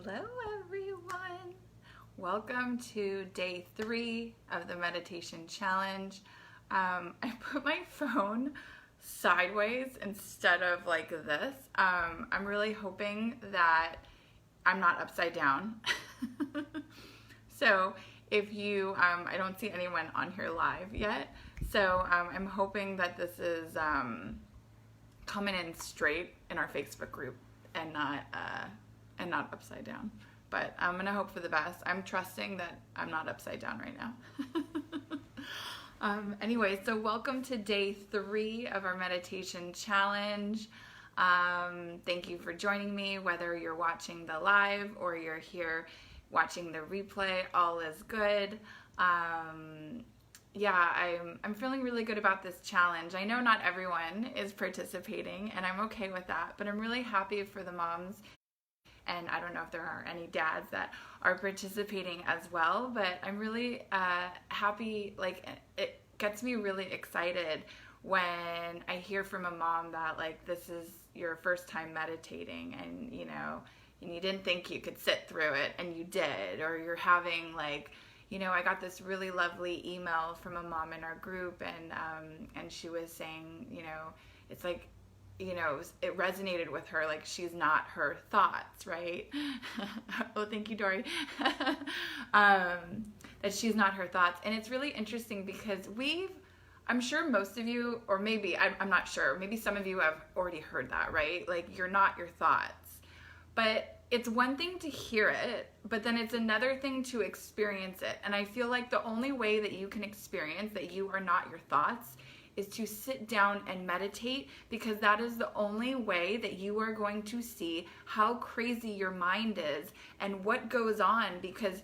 Hello everyone! Welcome to day 3 of the meditation challenge. I put my phone sideways instead of like this. I'm really hoping that I'm not upside down. So if you, I don't see anyone on here live yet. So I'm hoping that this is coming in straight in our Facebook group and not upside down. But I'm gonna hope for the best. I'm trusting that I'm not upside down right now. Anyway, so welcome to day 3 of our meditation challenge. Thank you for joining me, whether you're watching the live or you're here watching the replay. All is good. Yeah, I'm feeling really good about this challenge. I know not everyone is participating, and I'm okay with that, but I'm really happy for the moms. And I don't know if there are any dads that are participating as well, but I'm really happy. Like, it gets me really excited when I hear from a mom that, like, this is your first time meditating and, and you didn't think you could sit through it and you did, or you're having, like, I got this really lovely email from a mom in our group, and she was saying, it's like, it resonated with her, like she's not her thoughts, right? Oh, thank you, Dory. That she's not her thoughts. And it's really interesting because I'm sure most of you, or maybe, I'm not sure, maybe some of you have already heard that, right? Like, you're not your thoughts. But it's one thing to hear it, but then it's another thing to experience it. And I feel like the only way that you can experience that you are not your thoughts is to sit down and meditate, because that is the only way that you are going to see how crazy your mind is and what goes on. Because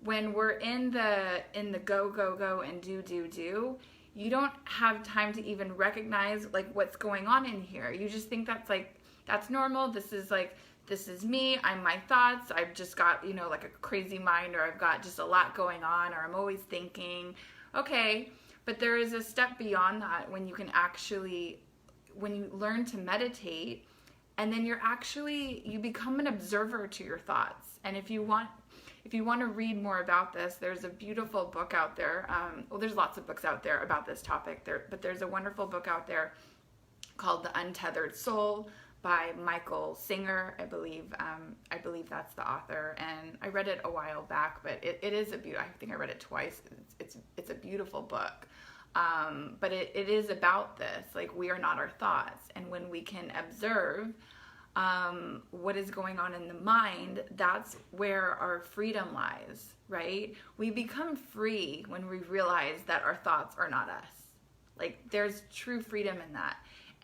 when we're in the go and do, you don't have time to even recognize like what's going on in here. You just think that's normal. This is me, I'm my thoughts, I've just got, like a crazy mind, or I've got just a lot going on, or I'm always thinking. Okay, but there is a step beyond that when you learn to meditate, and then you become an observer to your thoughts. And if you want to read more about this, there's a beautiful book out there. There's lots of books out there about this topic, but there's a wonderful book out there called The Untethered Soul by Michael Singer, I believe. I believe that's the author, and I read it a while back, but it is I think I read it twice. It's a beautiful book. But it is about this, like, we are not our thoughts. And when we can observe what is going on in the mind, that's where our freedom lies, right? We become free when we realize that our thoughts are not us. Like, there's true freedom in that.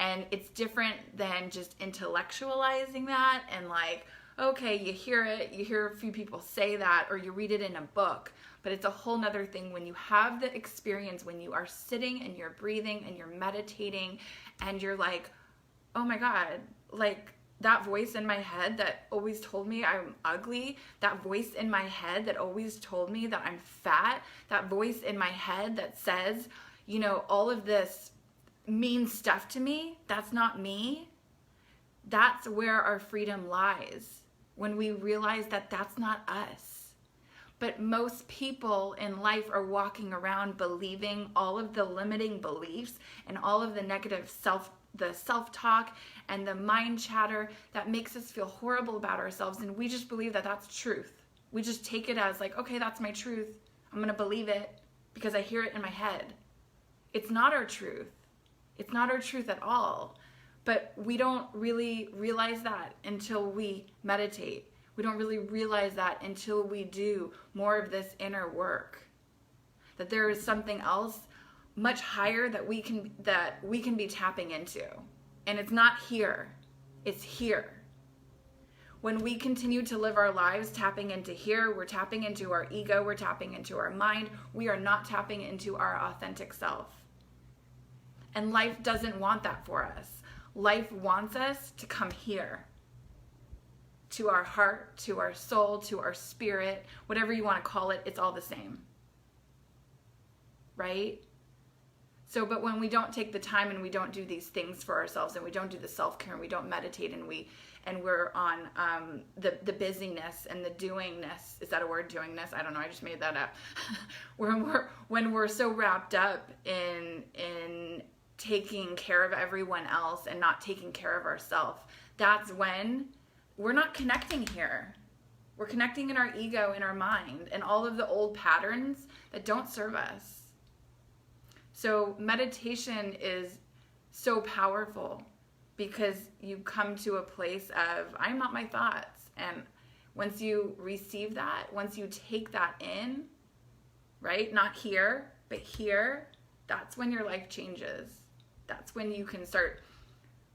And it's different than just intellectualizing that and like, okay, you hear a few people say that, or you read it in a book. But it's a whole nother thing when you have the experience, when you are sitting and you're breathing and you're meditating and you're like, oh my God, like that voice in my head that always told me I'm ugly, that voice in my head that always told me that I'm fat, that voice in my head that says, all of this mean stuff to me, that's not me. That's where our freedom lies, when we realize that that's not us. But most people in life are walking around believing all of the limiting beliefs and all of the negative self-talk and the mind chatter that makes us feel horrible about ourselves, and we just believe that that's truth. We just take it as like, okay, that's my truth. I'm going to believe it because I hear it in my head. It's not our truth. It's not our truth at all. But we don't really realize that until we meditate. We don't really realize that until we do more of this inner work. That there is something else much higher that we can be tapping into. And it's not here. It's here. When we continue to live our lives tapping into here, we're tapping into our ego, we're tapping into our mind. We are not tapping into our authentic self. And life doesn't want that for us. Life wants us to come here, to our heart, to our soul, to our spirit, whatever you want to call it, it's all the same, right? So, but when we don't take the time and we don't do these things for ourselves, and we don't do the self-care, and we don't meditate, and and we're on the busyness and the doingness. Is that a word, doingness? I don't know, I just made that up. when we're so wrapped up in taking care of everyone else and not taking care of ourselves, that's when we're not connecting here. We're connecting in our ego, in our mind, and all of the old patterns that don't serve us. So meditation is so powerful because you come to a place of, I'm not my thoughts. And once you receive that, once you take that in, right? Not here, but here, that's when your life changes. That's when you can start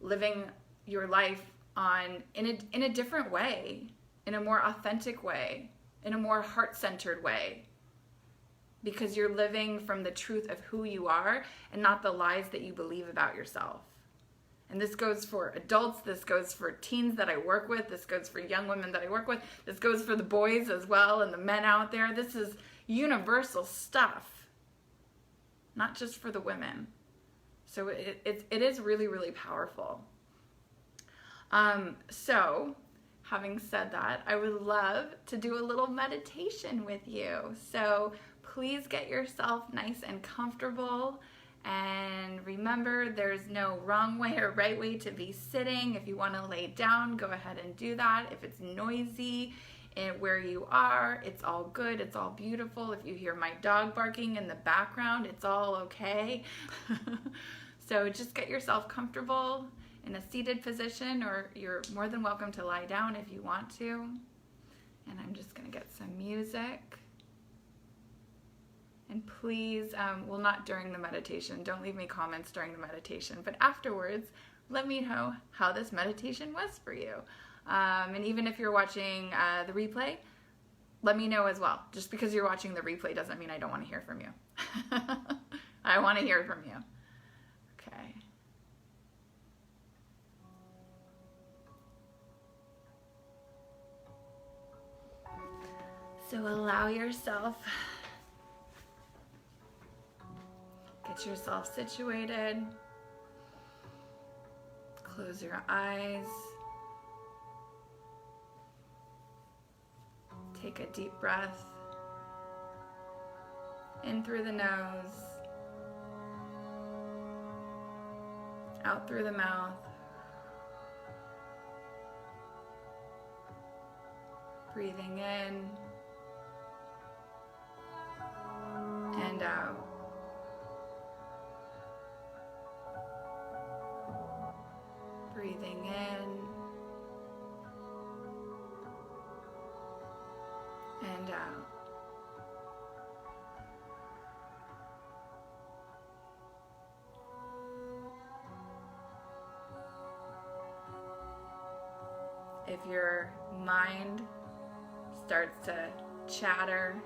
living your life in a different way, in a more authentic way, in a more heart-centered way. Because you're living from the truth of who you are and not the lies that you believe about yourself. And this goes for adults, this goes for teens that I work with, this goes for young women that I work with, this goes for the boys as well and the men out there. This is universal stuff, not just for the women. So it is really, really powerful. So having said that, I would love to do a little meditation with you. So please get yourself nice and comfortable. And remember, there's no wrong way or right way to be sitting. If you want to lay down, go ahead and do that. If it's noisy where you are, it's all good. It's all beautiful. If you hear my dog barking in the background, it's all okay. So just get yourself comfortable in a seated position, or you're more than welcome to lie down if you want to. And I'm just going to get some music. And please, well, not during the meditation. Don't leave me comments during the meditation. But afterwards, let me know how this meditation was for you. And even if you're watching the replay, let me know as well. Just because you're watching the replay doesn't mean I don't want to hear from you. I want to hear from you. Okay. So allow yourself, get yourself situated, close your eyes, take a deep breath in through the nose, out through the mouth, breathing in and out. Breathing in and out. If your mind starts to chatter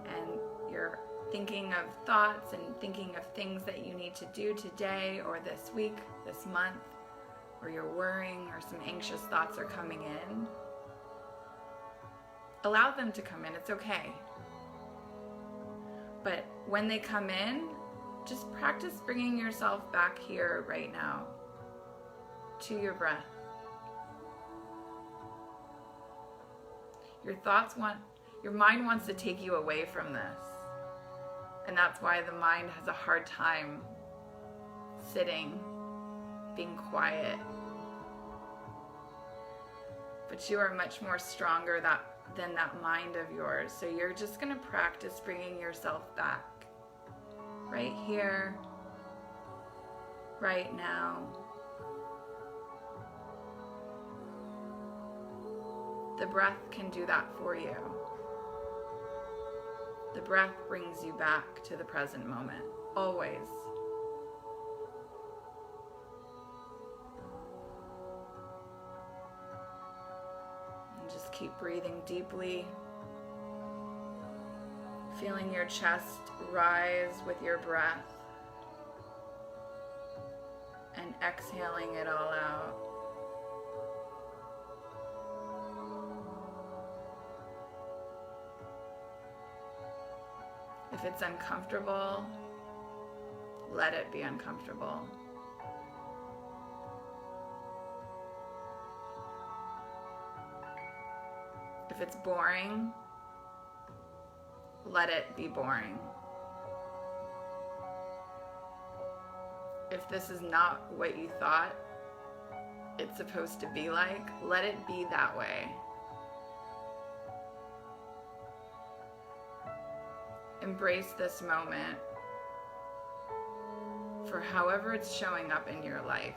and you're thinking of thoughts and thinking of things that you need to do today or this week, this month, or you're worrying or some anxious thoughts are coming in, allow them to come in. It's okay. But when they come in, just practice bringing yourself back here right now to your breath. Your mind wants to take you away from this. And that's why the mind has a hard time sitting, being quiet. But you are much more stronger than that mind of yours. So you're just going to practice bringing yourself back. Right here, right now. The breath can do that for you. The breath brings you back to the present moment, always. And just keep breathing deeply, feeling your chest rise with your breath, and exhaling it all out. If it's uncomfortable, let it be uncomfortable. If it's boring, let it be boring. If this is not what you thought it's supposed to be like, let it be that way. Embrace this moment for however it's showing up in your life.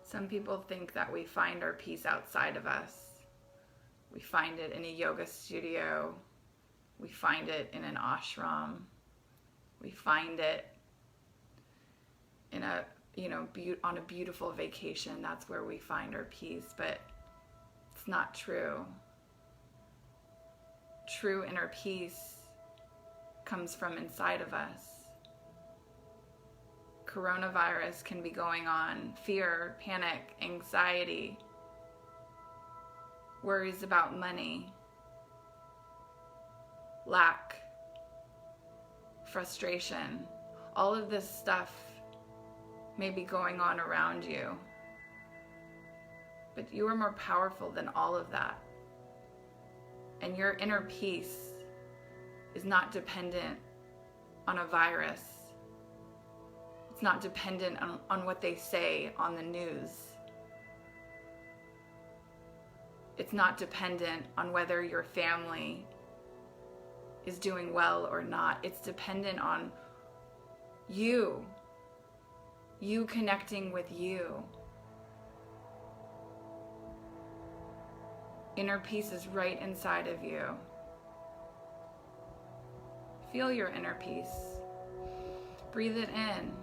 Some people think that we find our peace outside of us. We find it in a yoga studio. We find it in an ashram. We find it in a, on a beautiful vacation. That's where we find our peace, but it's not true. True inner peace comes from inside of us. Coronavirus can be going on, fear, panic, anxiety, worries about money, lack, frustration. All of this stuff may be going on around you, but you are more powerful than all of that. And your inner peace is not dependent on a virus. It's not dependent on what they say on the news. It's not dependent on whether your family is doing well or not. It's dependent on you connecting with you. Inner peace is right inside of you. Feel your inner peace. Breathe it in.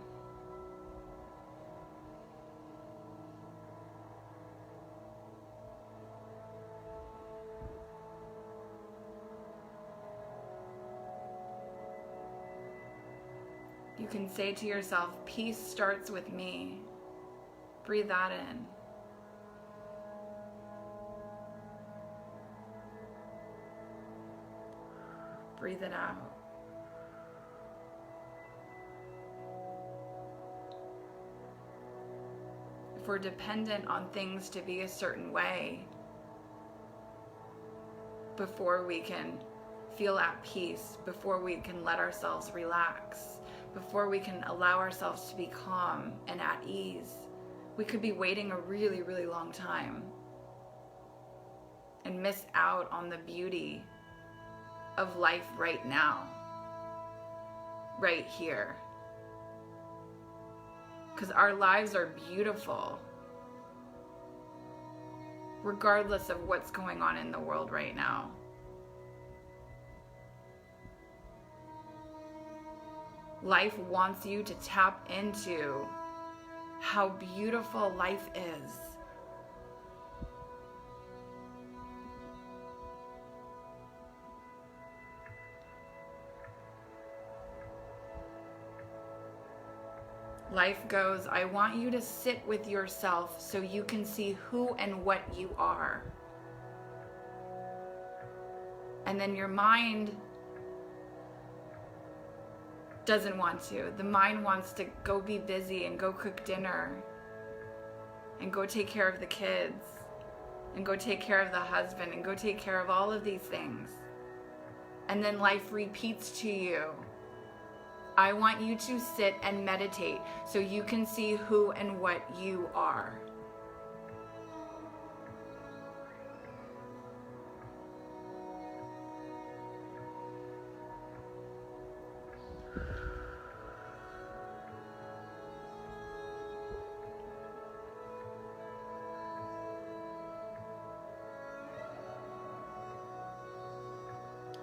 You can say to yourself, peace starts with me. Breathe that in. Breathe it out. If we're dependent on things to be a certain way before we can feel at peace, before we can let ourselves relax, before we can allow ourselves to be calm and at ease, we could be waiting a really, really long time and miss out on the beauty of life right now, right here. Because our lives are beautiful, regardless of what's going on in the world right now. Life wants you to tap into how beautiful life is. Life goes, I want you to sit with yourself so you can see who and what you are. And then your mind doesn't want to. The mind wants to go be busy and go cook dinner and go take care of the kids and go take care of the husband and go take care of all of these things. And then life repeats to you. I want you to sit and meditate so you can see who and what you are.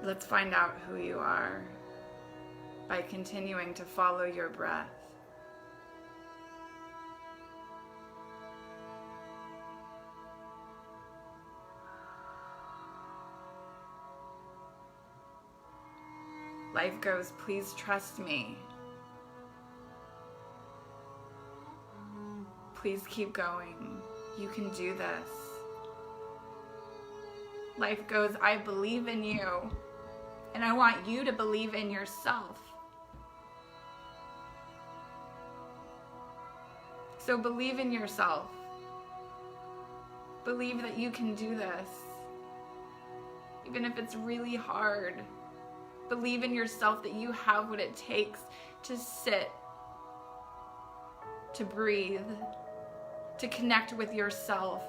Let's find out who you are by continuing to follow your breath. Life goes, please trust me. Please keep going. You can do this. Life goes, I believe in you. And I want you to believe in yourself. So believe in yourself. Believe that you can do this. Even if it's really hard. Believe in yourself that you have what it takes to sit, to breathe, to connect with yourself.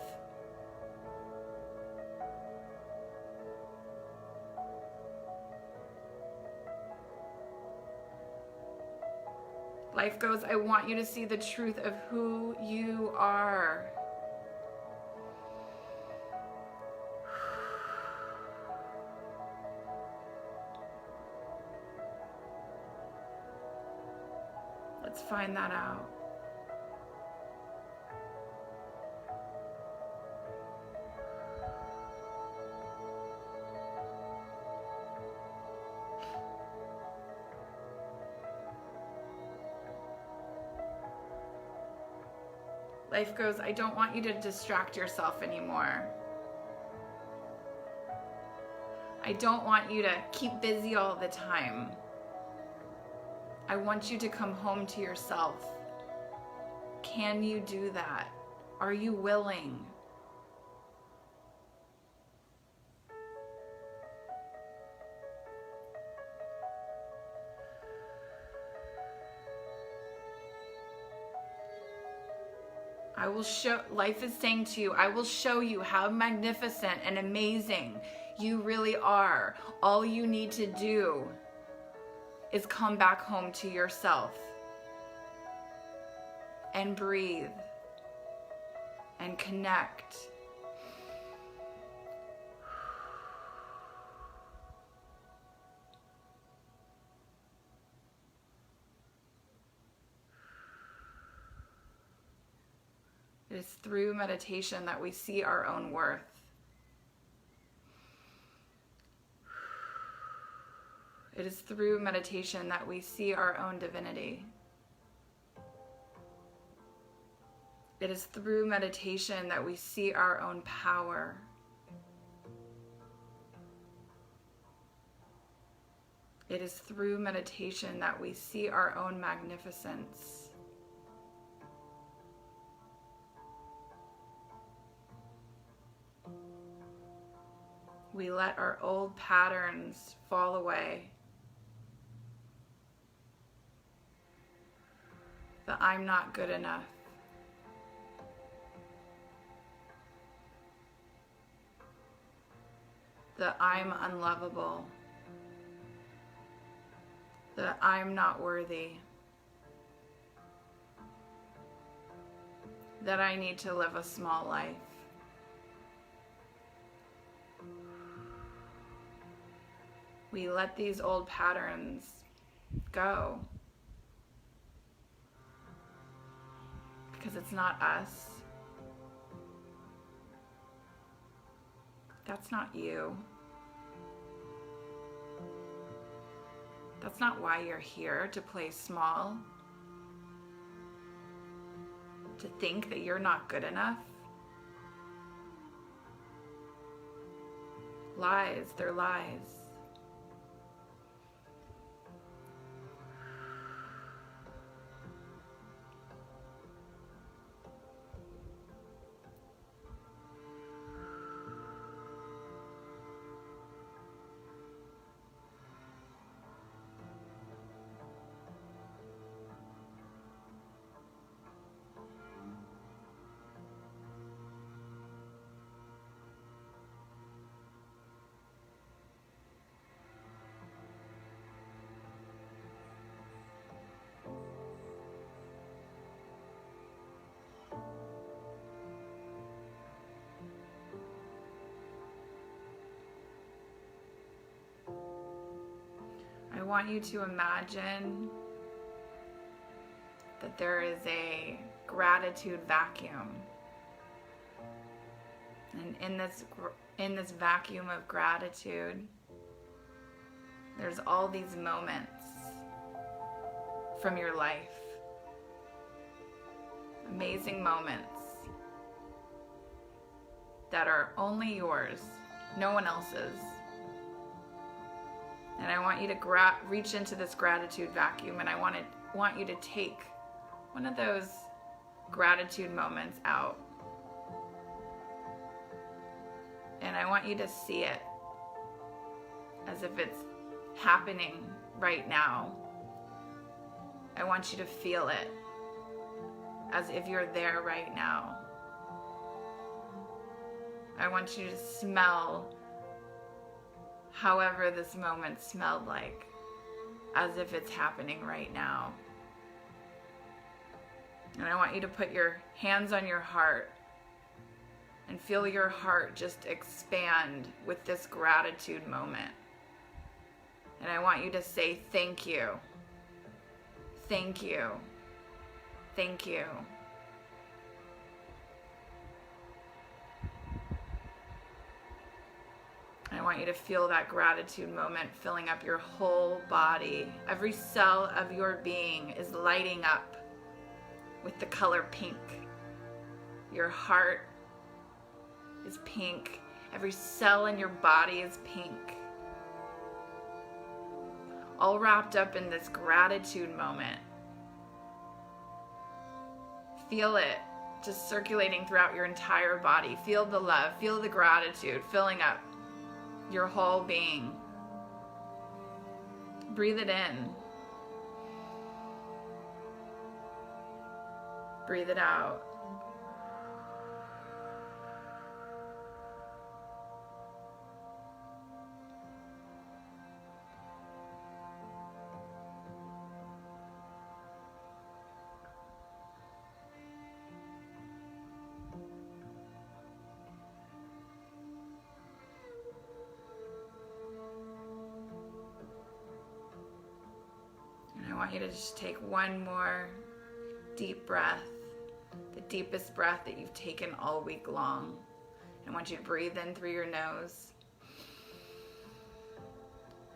Life goes, I want you to see the truth of who you are. Let's find that out. Life goes, I don't want you to distract yourself anymore. I don't want you to keep busy all the time. I want you to come home to yourself. Can you do that? Are you willing? I will show, life is saying to you, I will show you how magnificent and amazing you really are. All you need to do is come back home to yourself and breathe and connect. It is through meditation that we see our own worth. It is through meditation that we see our own divinity. It is through meditation that we see our own power. It is through meditation that we see our own magnificence. We let our old patterns fall away. The I'm not good enough. The I'm unlovable. The I'm not worthy. That I need to live a small life. We let these old patterns go because it's not us. That's not you. That's not why you're here, to play small, to think that you're not good enough. Lies, they're lies. I want you to imagine that there is a gratitude vacuum. And in this vacuum of gratitude, There's all these moments from your life, amazing moments that are only yours, no one else's. And I want you to reach into this gratitude vacuum, and I want you to take one of those gratitude moments out. And I want you to see it as if it's happening right now. I want you to feel it as if you're there right now. I want you to smell however this moment smelled like, as if it's happening right now. And I want you to put your hands on your heart and feel your heart just expand with this gratitude moment. And I want you to say thank you. Thank you. Thank you. I want you to feel that gratitude moment filling up your whole body. Every cell of your being is lighting up with the color pink. Your heart is pink. Every cell in your body is pink. All wrapped up in this gratitude moment. Feel it just circulating throughout your entire body. Feel the love, feel the gratitude filling up your whole being. Breathe it in. Breathe it out. I want you to just take one more deep breath, the deepest breath that you've taken all week long. I want you to breathe in through your nose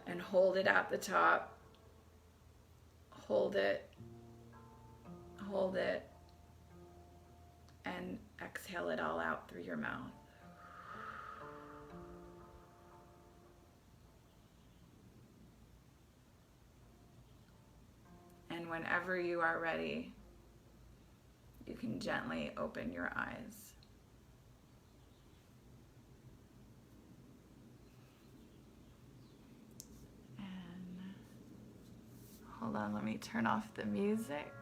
and hold it at the top. Hold it, and exhale it all out through your mouth. And whenever you are ready, you can gently open your eyes. And hold on, let me turn off the music.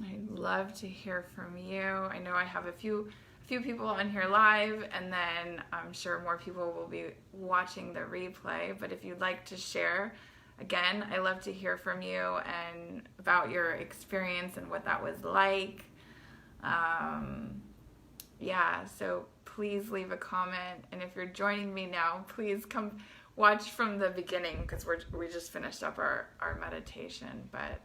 I'd love to hear from you. I know I have a few people on here live, and then I'm sure more people will be watching the replay. But if you'd like to share, again, I love to hear from you and about your experience and what that was like. So please leave a comment, and if you're joining me now, please come watch from the beginning, because we just finished up our meditation. But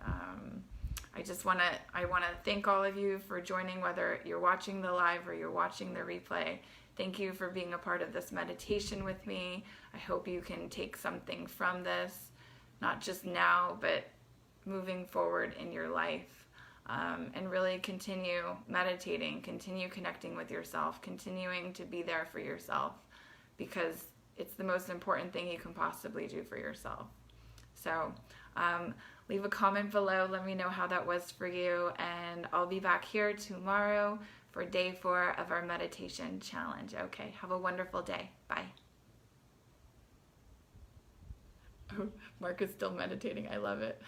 I want to thank all of you for joining, whether you're watching the live or you're watching the replay. Thank you for being a part of this meditation with me. I hope you can take something from this, not just now, but moving forward in your life, and really continue meditating, continue connecting with yourself, continuing to be there for yourself, because it's the most important thing you can possibly do for yourself. So leave a comment below. Let me know how that was for you. And I'll be back here tomorrow for day 4 of our meditation challenge. Okay, have a wonderful day. Bye. Oh, Mark is still meditating. I love it.